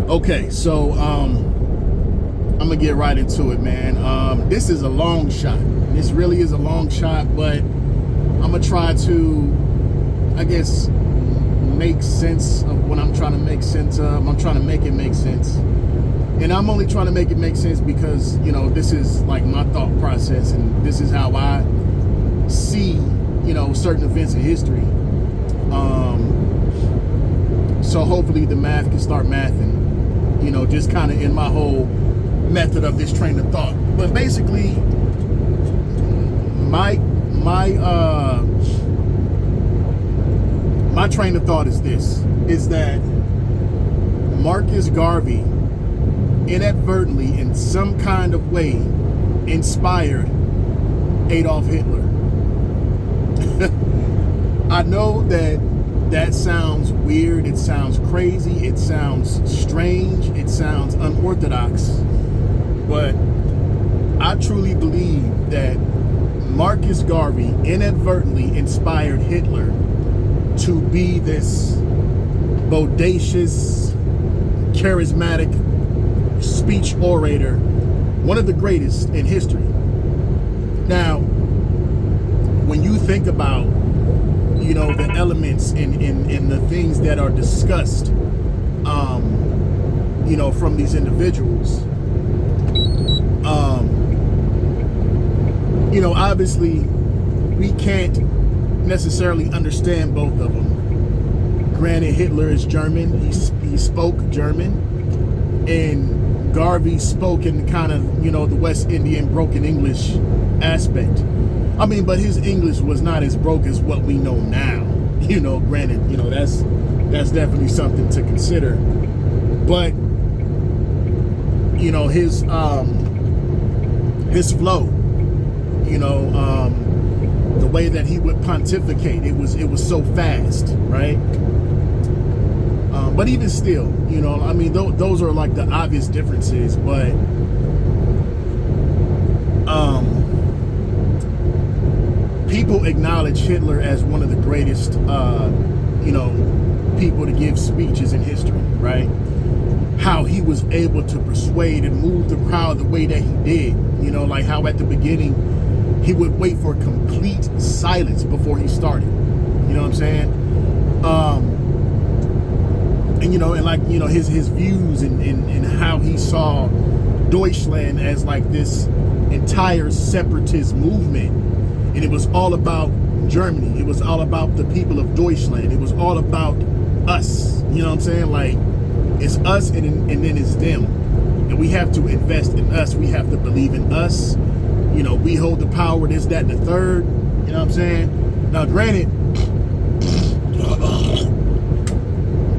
Okay, so I'm gonna get right into it, man. This is a long shot. This really is a long shot, but I'm gonna try to, I guess, make sense of what I'm trying to make sense of. I'm trying to make it make sense. And I'm only trying to make it make sense because, you know, this is like my thought process and this is how I see, you know, certain events in history. So hopefully the math can start mathing, you know, just kind of in my whole method of this train of thought. But basically, my train of thought is this, is that Marcus Garvey inadvertently, in some kind of way, inspired Adolf Hitler. I know that sounds weird, it sounds crazy, it sounds strange, it sounds unorthodox, but I truly believe that Marcus Garvey inadvertently inspired Hitler to be this bodacious, charismatic speech orator, one of the greatest in history. Now, when you think about, you know, the elements in the things that are discussed, you know, from these individuals, you know, obviously we can't necessarily understand both of them. Granted, Hitler is German, he spoke German, and Garvey spoke in kind of, you know, the West Indian broken English aspect. I mean, but his English was not as broke as what we know now. You know, granted, you know, that's definitely something to consider. But, you know, his flow, you know, the way that he would pontificate, it was so fast, right? But even still, you know, I mean, those are like the obvious differences, but people acknowledge Hitler as one of the greatest, you know, people to give speeches in history, right? How he was able to persuade and move the crowd the way that he did, you know, like how at the beginning he would wait for complete silence before he started, you know what I'm saying? And, you know, and like, you know, his views and how he saw Deutschland as like this entire separatist movement. And it was all about Germany. It was all about the people of Deutschland. It was all about us. You know what I'm saying? Like, it's us and then it's them. And we have to invest in us. We have to believe in us. You know, we hold the power, this, that, and the third. You know what I'm saying? Now, granted,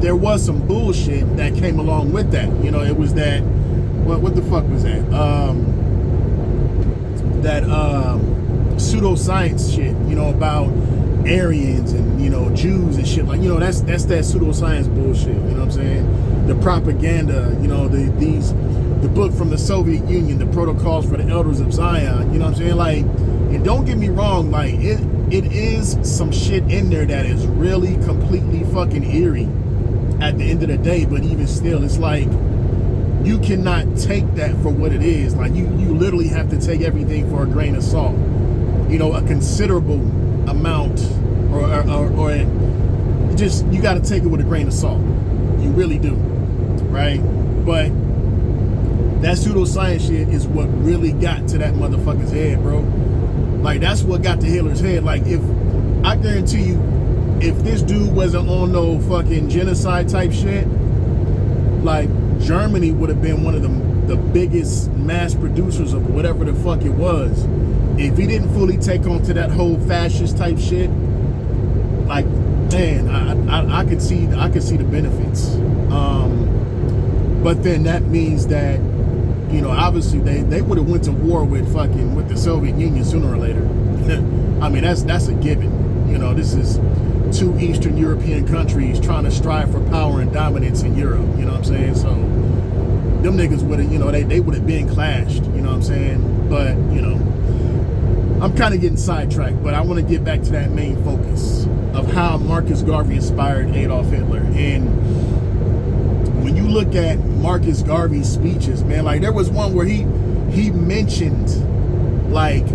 there was some bullshit that came along with that. You know, it was that, what the fuck was that? Pseudoscience shit, you know, about Aryans and, you know, Jews and shit, like, you know, that's that pseudoscience bullshit, you know what I'm saying? The propaganda, you know, the book from the Soviet Union, the Protocols for the Elders of Zion, you know what I'm saying? Like, and don't get me wrong, like, it is some shit in there that is really completely fucking eerie at the end of the day, but even still, it's like, you cannot take that for what it is. Like, you literally have to take everything for a grain of salt. You know, a considerable amount, or just, you got to take it with a grain of salt. You really do, right? But that pseudoscience shit is what really got to that motherfucker's head, bro. Like, that's what got to Hitler's head. Like, if, I guarantee you, if this dude wasn't on no fucking genocide type shit, like, Germany would have been one of the biggest mass producers of whatever the fuck it was. If he didn't fully take on to that whole fascist type shit, like, man, I could see the benefits. But then that means that, you know, obviously they would have went to war with the Soviet Union sooner or later. I mean, that's a given. You know, this is two Eastern European countries trying to strive for power and dominance in Europe. You know what I'm saying? So them niggas would have, you know, they would have been clashed. You know what I'm saying? But, you know, I'm kind of getting sidetracked, but I want to get back to that main focus of how Marcus Garvey inspired Adolf Hitler. And when you look at Marcus Garvey's speeches, man, like there was one where he mentioned like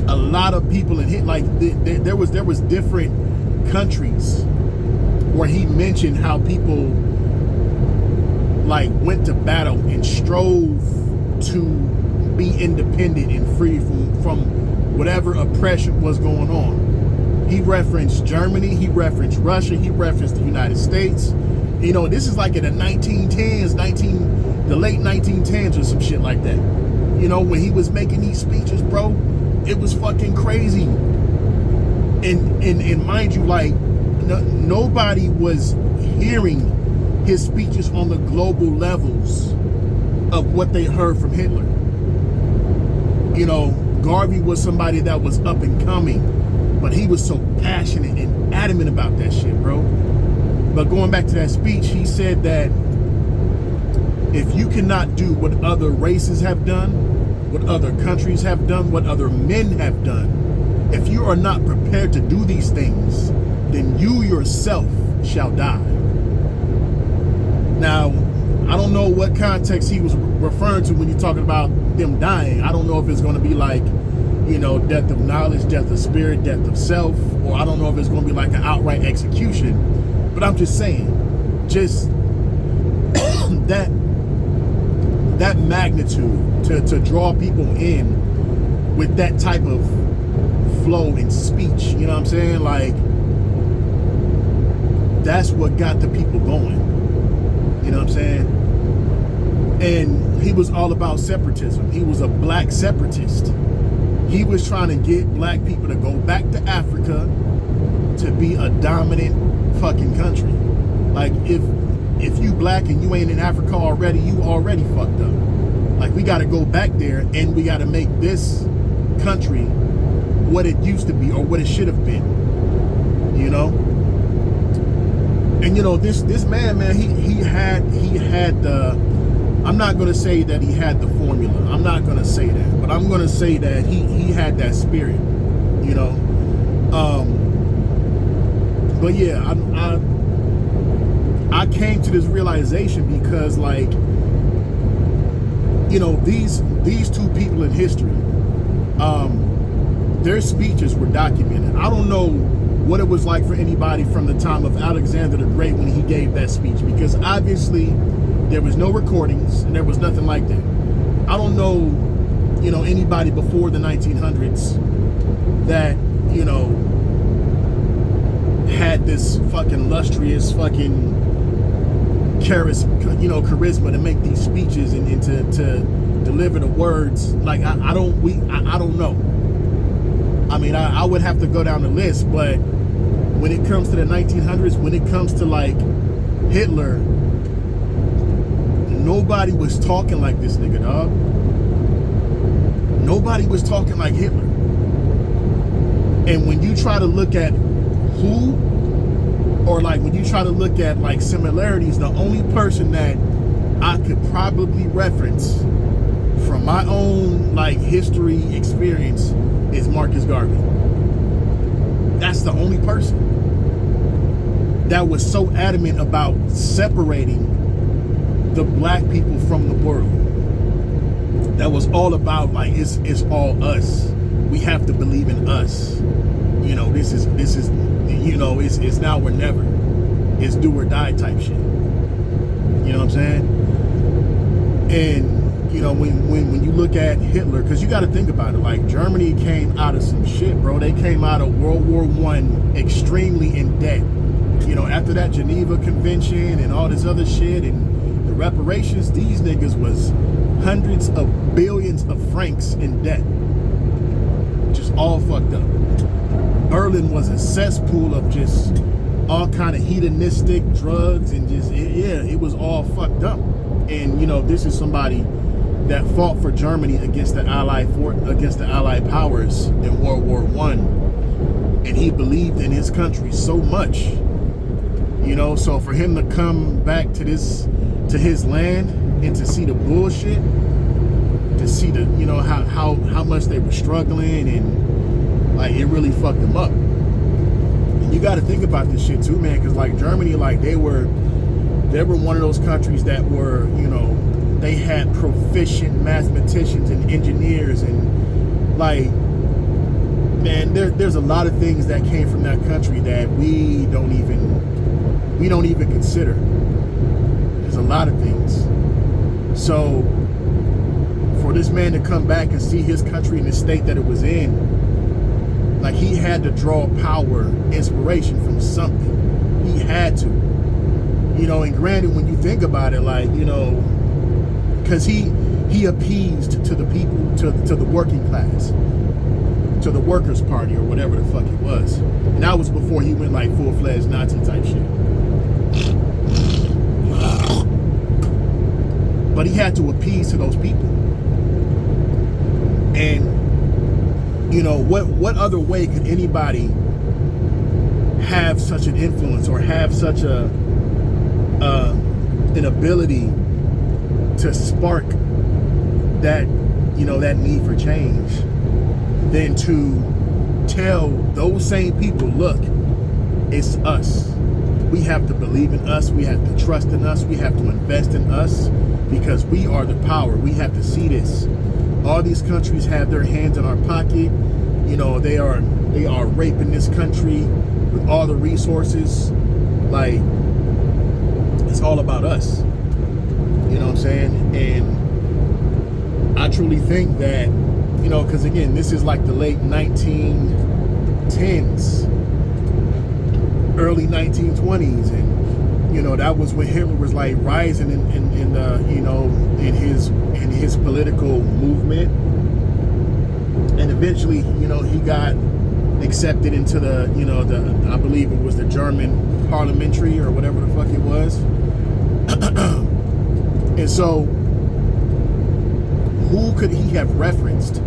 a lot of people in hit, like there was different countries where he mentioned how people like went to battle and strove to be independent and free from whatever oppression was going on. He referenced Germany, he referenced Russia, he referenced the United States. You know, this is like in the 1910s, the late 1910s or some shit like that. You know, when he was making these speeches, bro, it was fucking crazy. And mind you, like nobody was hearing his speeches on the global levels of what they heard from Hitler. You know, Garvey was somebody that was up and coming, but he was so passionate and adamant about that shit, bro. But going back to that speech, he said that if you cannot do what other races have done, what other countries have done, what other men have done, if you are not prepared to do these things, then you yourself shall die. Now, I don't know what context he was referring to when you're talking about them dying. I don't know if it's going to be like, you know, death of knowledge, death of spirit, death of self, or I don't know if it's going to be like an outright execution. But I'm just saying, just that magnitude to draw people in with that type of flow and speech, you know what I'm saying? Like, that's what got the people going. You know what I'm saying? And he was all about separatism. He was a black separatist. He was trying to get black people to go back to Africa to be a dominant fucking country. Like, if you black and you ain't in Africa already, you already fucked up. Like, we got to go back there and we got to make this country what it used to be or what it should have been. You know? And you know, this man, he had the, I'm not gonna say that he had the formula. I'm not gonna say that, but I'm gonna say that he had that spirit, you know. But yeah, I came to this realization because, like, you know, these two people in history, their speeches were documented. I don't know what it was like for anybody from the time of Alexander the Great when he gave that speech, because obviously there was no recordings and there was nothing like that. I don't know, you know, anybody before the 1900s that, you know, had this fucking lustrous fucking charisma to make these speeches and to deliver the words. Like, I don't know. I mean, I would have to go down the list, but when it comes to the 1900s, when it comes to like Hitler, nobody was talking like this nigga, dog. Nobody was talking like Hitler. And when you try to look at who, or like when you try to look at like similarities, the only person that I could probably reference from my own like history experience is Marcus Garvey. That's the only person that was so adamant about separating the black people from the world. That was all about like, it's all us. We have to believe in us. You know, this is you know, it's now or never. It's do or die type shit. You know what I'm saying? And you know, when you look at Hitler, because you got to think about it, like Germany came out of some shit, bro. They came out of World War I extremely in debt. You know, after that Geneva Convention and all this other shit and the reparations, these niggas was hundreds of billions of francs in debt. Just all fucked up. Berlin was a cesspool of just all kind of hedonistic drugs and just, it was all fucked up. And, you know, this is somebody that fought for Germany against the Allied powers in World War I. And he believed in his country so much, you know, so for him to come back to his land and to see the bullshit, to see the, you know, how much they were struggling, and like it really fucked them up. And you got to think about this shit too, man, because like Germany, like they were They were one of those countries that were, they had proficient mathematicians and engineers, and like, man, there's a lot of things that came from that country that we don't even consider. There's a lot of things. So for this man to come back and see his country in the state that it was in, like, he had to draw power, inspiration from something. He had to. And granted, when you think about it, like, because he appeased to the people, to the working class, to the Workers' Party, or whatever the fuck it was. And that was before he went like full-fledged Nazi type shit. But he had to appease to those people. And what other way could anybody have such an influence, or have such an ability to spark that that need for change, than to tell those same people, look, it's us. We have to believe in us. We have to trust in us. We have to invest in us, because we are the power. We have to see this. All these countries have their hands in our pocket. They are raping this country with all the resources. Like, it's all about us. You know what I'm saying? And I truly think that, because again, this is like the late 1910s, early 1920s, and that was when Hitler was like rising in his political movement, and eventually he got accepted into the I believe it was the German parliamentary, or whatever the fuck it was. And so, who could he have referenced?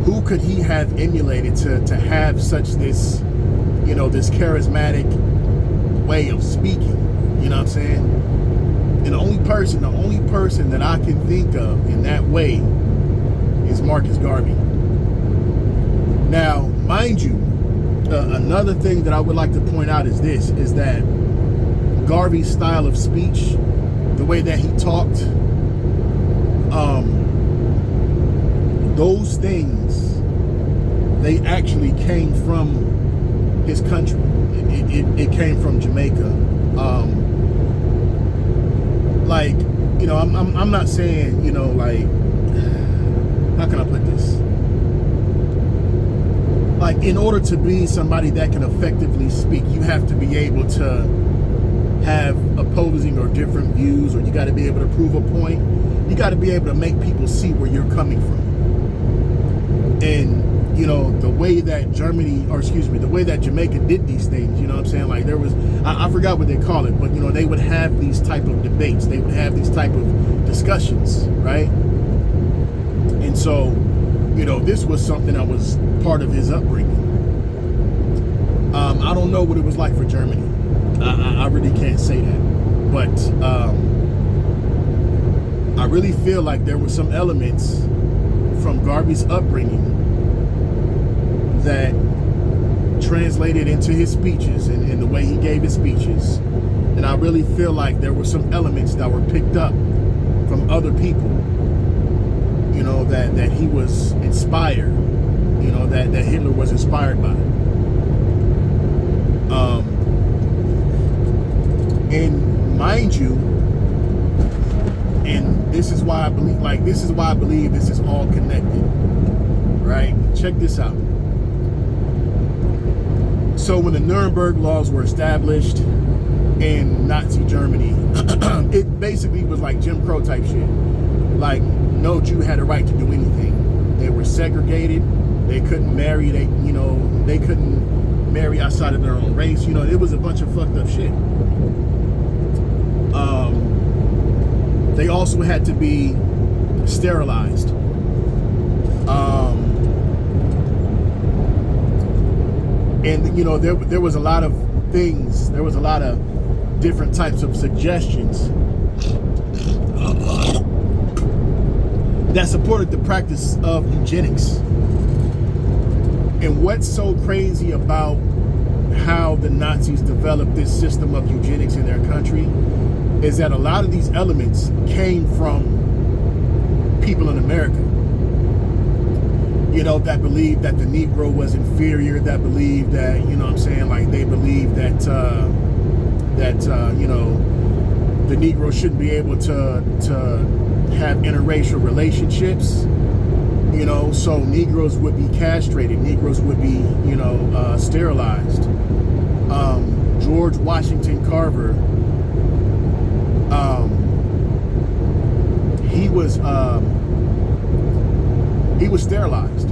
Who could he have emulated to have such this this charismatic way of speaking? You know what I'm saying? And the only person that I can think of in that way is Marcus Garvey. Now, mind you, another thing that I would like to point out is that Garvey's style of speech, the way that he talked, those things, they actually came from his country. It came from Jamaica. I'm not saying, how can I put this? Like, in order to be somebody that can effectively speak, you have to be able to have opposing or different views, or you got to be able to prove a point. You got to be able to make people see where you're coming from. And the way that the way that Jamaica did these things, you know what I'm saying? Like, there was, I forgot what they call it, but they would have these type of debates, they would have these type of discussions, right? And so, this was something that was part of his upbringing. I don't know what it was like for Germany. I really can't say that, but I really feel like there were some elements from Garvey's upbringing that translated into his speeches and the way he gave his speeches. And I really feel like there were some elements that were picked up from other people, that he was inspired, that Hitler was inspired by. And mind you, and this is why I believe this is all connected, right? Check this out. So when the Nuremberg laws were established in Nazi Germany, it basically was like Jim Crow type shit. Like, no Jew had a right to do anything. They were segregated. They couldn't marry. They couldn't marry outside of their own race. It was a bunch of fucked up shit. They also had to be sterilized. And there was a lot of things. There was a lot of different types of suggestions that supported the practice of eugenics. And what's so crazy about how the Nazis developed this system of eugenics in their country is that a lot of these elements came from people in America, you know, that believed that the Negro was inferior, that believed that, you know what I'm saying, like they believed that, you know, the Negro shouldn't be able to have interracial relationships, you know, so Negroes would be castrated, Negroes would be, you know, sterilized. George Washington Carver, he was sterilized.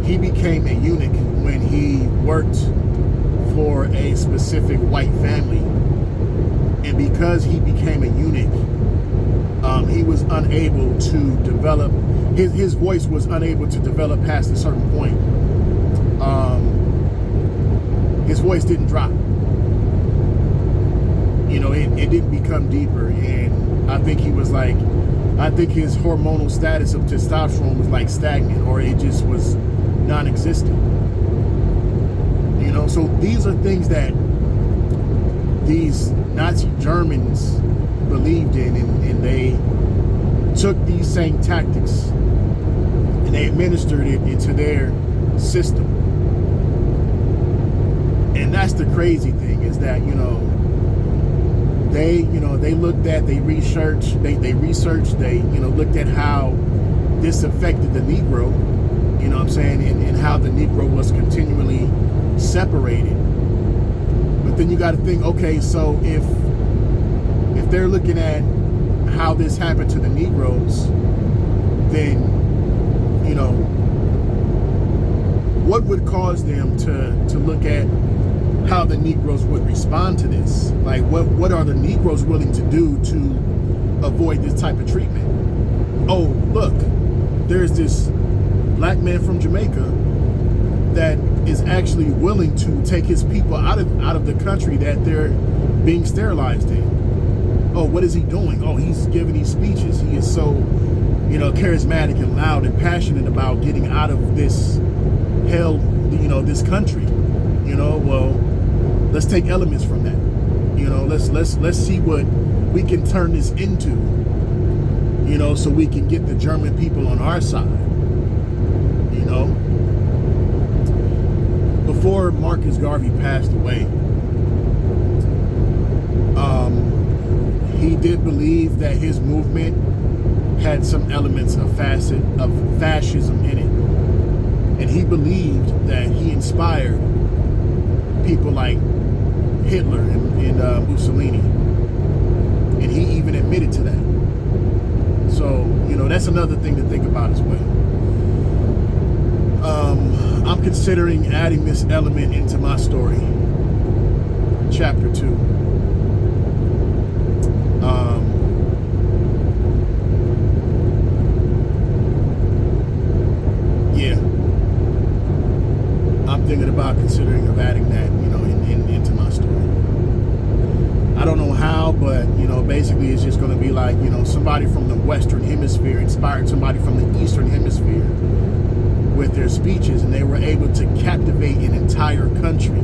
He became a eunuch when he worked for a specific white family, and because he became a eunuch, he was unable to develop, his voice was unable to develop past a certain point. His voice didn't drop. You know, it didn't become deeper, and I think he was like, I think his hormonal status of testosterone was like stagnant, or it just was non-existent. You know, so these are things that these Nazi Germans believed in, and they took these same tactics and they administered it into their system. And that's the crazy thing, is that, you know, they looked at, they researched, they looked at how this affected the Negro, you know what I'm saying, and how the Negro was continually separated. But then you got to think, okay, so if they're looking at how this happened to the Negroes, then, you know, what would cause them to look at how the Negroes would respond to this? Like, what are the Negroes willing to do to avoid this type of treatment? Oh, look, there's this black man from Jamaica that is actually willing to take his people out of the country that they're being sterilized in. Oh, what is he doing? Oh, he's giving these speeches. He is so, you know, charismatic and loud and passionate about getting out of this hell, you know, this country. You know, well, let's take elements from that. You know, let's see what we can turn this into, you know, so we can get the German people on our side. You know, before Marcus Garvey passed away, he did believe that his movement had some elements of fascism in it, and he believed that he inspired people like Hitler and Mussolini, and he even admitted to that. So, you know, that's another thing to think about as well. I'm considering adding this element into my story, chapter 2. Yeah, I'm thinking about considering of adding that, you know, into my story. I don't know how, but, you know, basically it's just going to be like, you know, somebody from the Western Hemisphere inspired somebody from the Eastern Hemisphere with their speeches, and they were able to captivate an entire country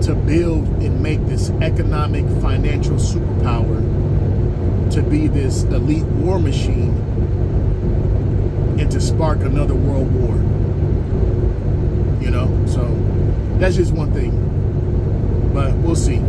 to build and make this economic, financial superpower, to be this elite war machine, and to spark another world war. You know, so that's just one thing, but we'll see.